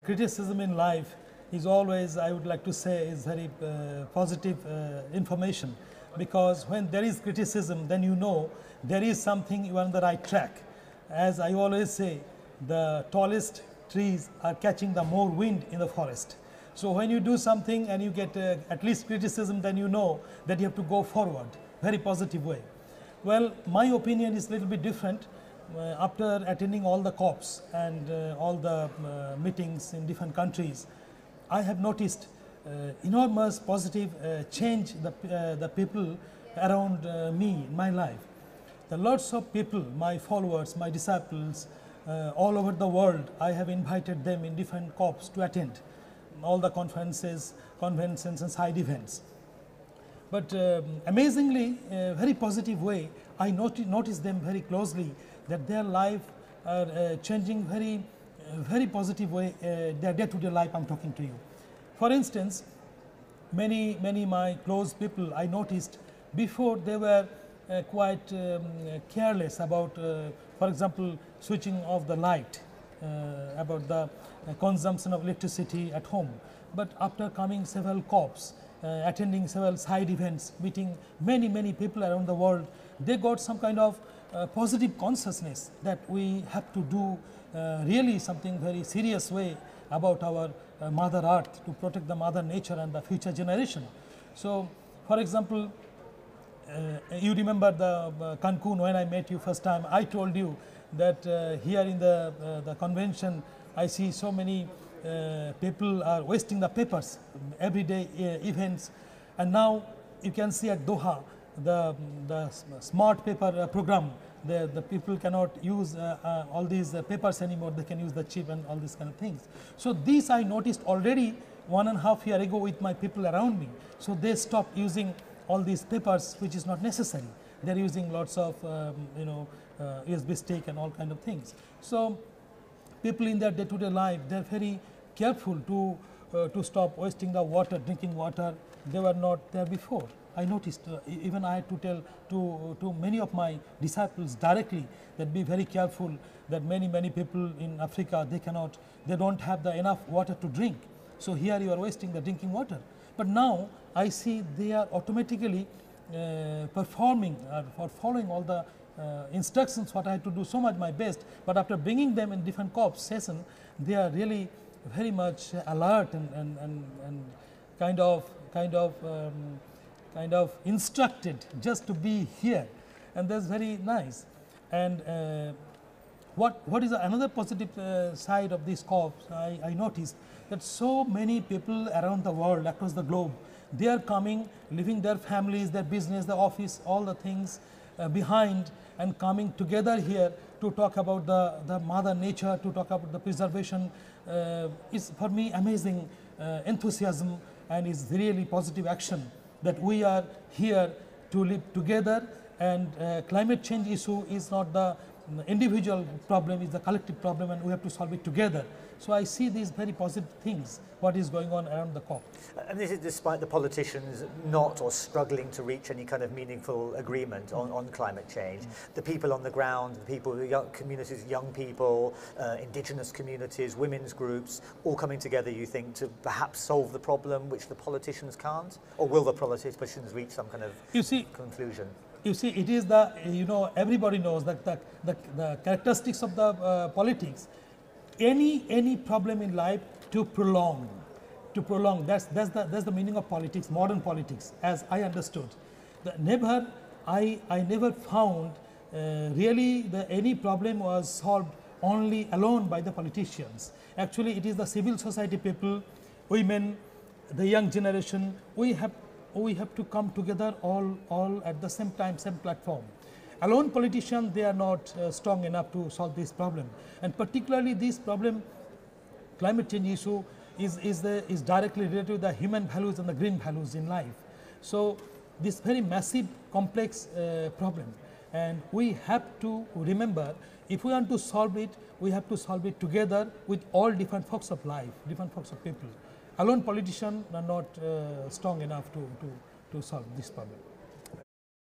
Criticism in life is always, I would like to say, is very positive information, because when there is criticism, then you know there is something, you are on the right track. As I always say, the tallest trees are catching the more wind in the forest. So when you do something and you get at least criticism, then you know that you have to go forward, very positive way. Well, my opinion is a little bit different. After attending all the COPs and all the meetings in different countries, I have noticed enormous positive change the people around me in my life. The lots of people, my followers, my disciples, all over the world, I have invited them in different COPs to attend all the conferences, conventions and side events. But amazingly, very positive way, I notice them very closely, that their life are changing very positive way, their day-to-day life I am talking to you. For instance, many my close people, I noticed before they were quite careless about, for example, switching off the light, about the consumption of electricity at home. But after coming several COPs, attending several side events, meeting many people around the world, they got some kind of positive consciousness that we have to do really something very serious way about our Mother Earth, to protect the Mother Nature and the future generation. So, for example, you remember the Cancun, when I met you first time, I told you that here in the convention, I see so many people are wasting the papers, everyday events, and now you can see at Doha, the smart paper program, the people cannot use all these papers anymore, they can use the chip and all these kind of things. So this I noticed already 1.5 years ago with my people around me. So they stopped using all these papers, which is not necessary. They are using lots of USB stick and all kind of things. So people in their day-to-day life, they are very careful to stop wasting the water, drinking water. They were not there before. I noticed, even I had to tell to many of my disciples directly that be very careful, that many people in Africa, they don't have the enough water to drink. So here you are wasting the drinking water. But now I see they are automatically performing or following all the instructions what I had to do so much my best. But after bringing them in different COP session, they are really very much alert and kind of instructed just to be here, and that's very nice. And what is another positive side of these COPs? I noticed that so many people around the world, across the globe, they are coming, leaving their families, their business, the office, all the things behind, and coming together here to talk about the Mother Nature, to talk about the preservation. Is for me amazing enthusiasm, and is really positive action that we are here to live together, and climate change issue is not the individual problem, is the collective problem, and we have to solve it together. So I see these very positive things, what is going on around the COP. And this is despite the politicians not or struggling to reach any kind of meaningful agreement on climate change. The people on the ground, the people, the young communities, young people, indigenous communities, women's groups, all coming together, you think, to perhaps solve the problem which the politicians can't? Or will the politicians reach some kind of conclusion? You see, it is everybody knows that the characteristics of the politics. Any problem in life to prolong. That's the meaning of politics, modern politics, as I understood. I never found really any problem was solved only alone by the politicians. Actually, it is the civil society people, women, the young generation. We have to come together all at the same time, same platform. Alone politicians, they are not strong enough to solve this problem, and particularly this problem, climate change issue, is directly related to the human values and the green values in life. So this very massive, complex problem, and we have to remember, if we want to solve it, we have to solve it together with all different folks of life, different folks of people. Alone politicians are not strong enough to solve this problem.